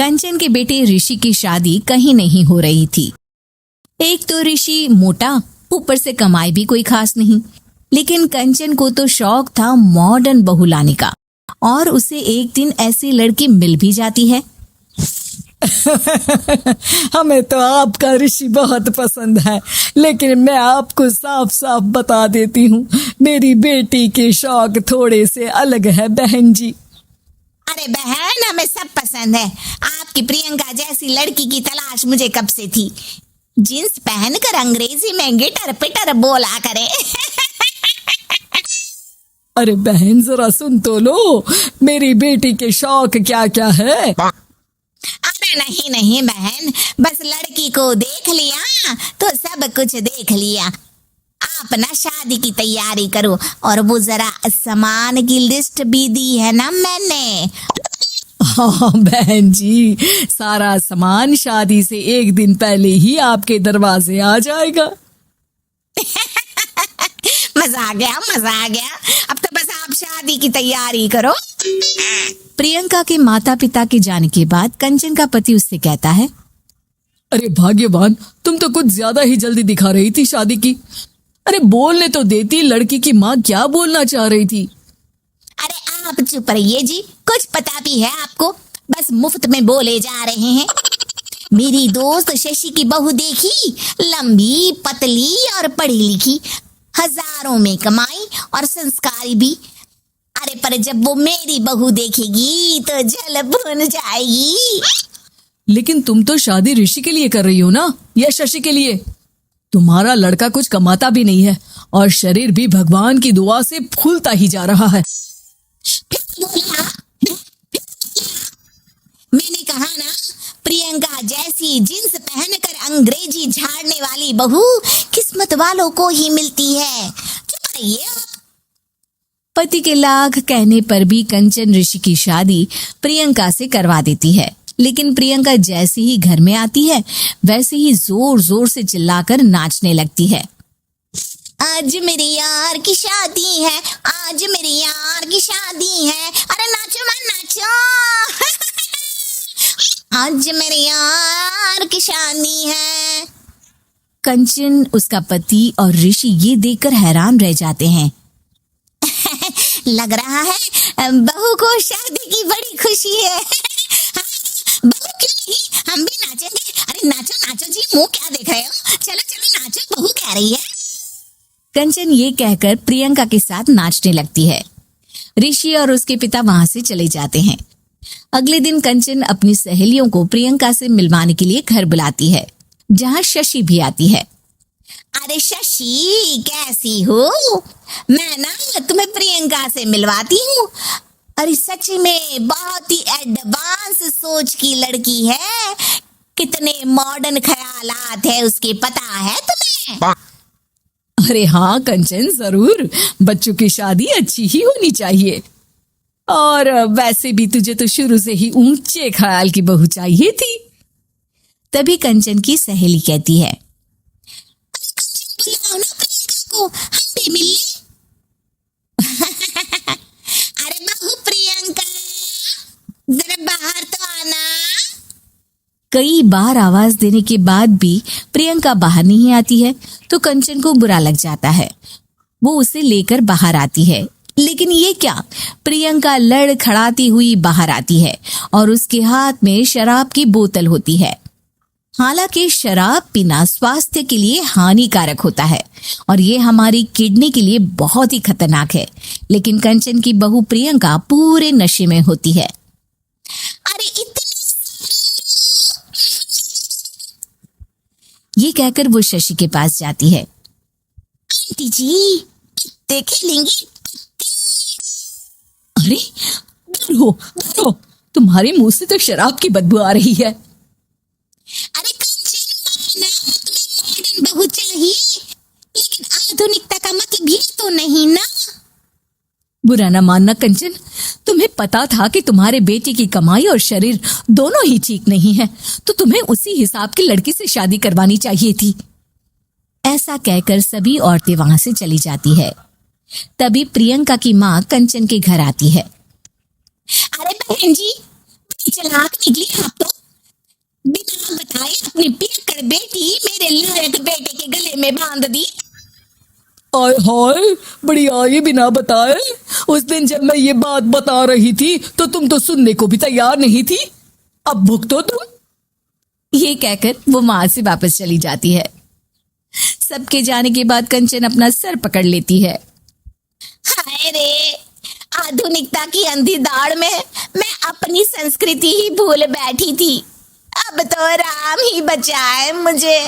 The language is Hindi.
कंचन के बेटे ऋषि की शादी कहीं नहीं हो रही थी। एक तो ऋषि मोटा, ऊपर से कमाई भी कोई खास नहीं। लेकिन कंचन को तो शौक था मॉडर्न बहू लाने का, और उसे एक दिन ऐसी लड़की मिल भी जाती है। हमें तो आपका ऋषि बहुत पसंद है, लेकिन मैं आपको साफ साफ बता देती हूँ, मेरी बेटी के शौक थोड़े से अलग है बहन जी। अरे बहन, हमें सब पसंद है। आपकी प्रियंका जैसी लड़की की तलाश मुझे कब से थी। जींस पहनकर अंग्रेजी में गिटर पिटर बोला करे। अरे बहन, जरा सुन तो लो, मेरी बेटी के शौक क्या क्या है। अरे नहीं नहीं बहन, बस लड़की को देख लिया तो सब कुछ देख लिया। आप ना शादी की तैयारी करो, और वो जरा सामान की लिस्ट भी दी है ना मैंने। हाँ बहन जी, सारा सामान शादी से एक दिन पहले ही आपके दरवाजे आ जाएगा। मजा आ गया, मजा आ गया। अब तो बस आप शादी की तैयारी करो। प्रियंका के माता पिता के जाने के बाद कंचन का पति उससे कहता है, अरे भाग्यवान, तुम तो कुछ ज्यादा ही जल्दी दिखा रही थी शादी की। अरे बोलने तो देती, लड़की की माँ क्या बोलना चाह रही थी। अरे आप चुप रहिए जी, कुछ पता भी है आपको, बस मुफ्त में बोले जा रहे हैं। मेरी दोस्त शशि की बहू देखी, लंबी पतली और पढ़ी लिखी, हजारों में कमाई और संस्कारी भी। अरे पर जब वो मेरी बहू देखेगी तो जल भुन जाएगी। लेकिन तुम तो शादी ऋषि के लिए कर रही हो ना, या शशि के लिए? तुम्हारा लड़का कुछ कमाता भी नहीं है, और शरीर भी भगवान की दुआ से फूलता ही जा रहा है। मैंने कहा ना, प्रियंका जैसी जींस पहनकर अंग्रेजी झाड़ने वाली बहू किस्मत वालों को ही मिलती है। चुप रहिए आप। पति के लाख कहने पर भी कंचन ऋषि की शादी प्रियंका से करवा देती है। लेकिन प्रियंका जैसे ही घर में आती है, वैसे ही जोर जोर से चिल्लाकर नाचने लगती है। आज मेरे यार की शादी है, आज मेरे यार की शादी है। अरे नाचो मन नाचो। आज मेरे यार की शादी है। कंचन, उसका पति और ऋषि ये देखकर हैरान रह जाते हैं। लग रहा है बहू को शादी की बड़ी खुशी है। बहू क्यों नहीं, हम भी नाचेंगे। अरे नाचो नाचो जी, मुंह क्या देख रहे हो, चलो चलो नाचो, बहू कह रही है। कंचन ये कहकर प्रियंका के साथ नाचने लगती है। ऋषि और उसके पिता वहां से चले जाते हैं। अगले दिन कंचन अपनी सहेलियों को प्रियंका से मिलवाने के लिए घर बुलाती है, जहां शशि भी आती है। अरे शशि, कैसी हो? मैं ना तुम्हें प्रियंका से मिलवाती हूँ। अरे सच में बहुत ही एडवांस सोच की लड़की है। कितने मॉडर्न ख्यालात है उसके, पता है तुम्हें? अरे हाँ कंचन, जरूर। बच्चों की शादी अच्छी ही होनी चाहिए, और वैसे भी तुझे तो शुरू से ही ऊंचे ख्याल की बहू चाहिए थी। तभी कंचन की सहेली कहती है, बुलाओ ना प्रियंका को, हम भी मिल लें। अरे बहू प्रियंका, जरा बाहर तो आना। कई बार आवाज देने के बाद भी प्रियंका बाहर नहीं आती है, तो कंचन को बुरा लग जाता है। वो उसे लेकर बाहर आती है, लेकिन ये क्या, प्रियंका लड़खड़ाती हुई बाहर आती है और उसके हाथ में शराब की बोतल होती है। हालांकि शराब पीना स्वास्थ्य के लिए हानिकारक होता है और ये हमारी किडनी के लिए बहुत ही खतरनाक है, लेकिन कंचन की बहू प्रियंका पूरे नशे में होती है। अरे इतनी, ये कहकर वो शशि के पास जाती है। आंटी जी, देखे लेंगी? अरे दूर हो, दूर हो, तुम्हारे मुंह से तो शराब की बदबू आ रही है। अरे कंचन, ना तुम्हें मॉडर्न बहू चाहिए, लेकिन आधुनिकता का मतलब ये तो नहीं ना। बुरा न मानना कंचन, तुम्हें पता था कि तुम्हारे बेटे की कमाई और शरीर दोनों ही ठीक नहीं है, तो तुम्हें उसी हिसाब की लड़की से शादी करवानी चाहिए थी। ऐसा कहकर सभी औरतें वहां से चली जाती है। तभी प्रियंका की माँ कंचन के घर आती है। अरे बहन जी, बड़ी चालाक निकली आप तो। बेटी मेरे लायक बेटे के गले में बांध दी। आय हाय, बड़ी आए बिना बताए। उस दिन जब मैं ये बात बता रही थी तो तुम तो सुनने को भी तैयार नहीं थी। अब भुगतो तुम। ये कहकर वो वहां से वापस चली जाती है। सबके जाने के बाद कंचन अपना सर पकड़ लेती है। हाय रे, आधुनिकता की अंधी दाड़ में मैं अपनी संस्कृति ही भूल बैठी थी। अब तो राम ही बचाए मुझे।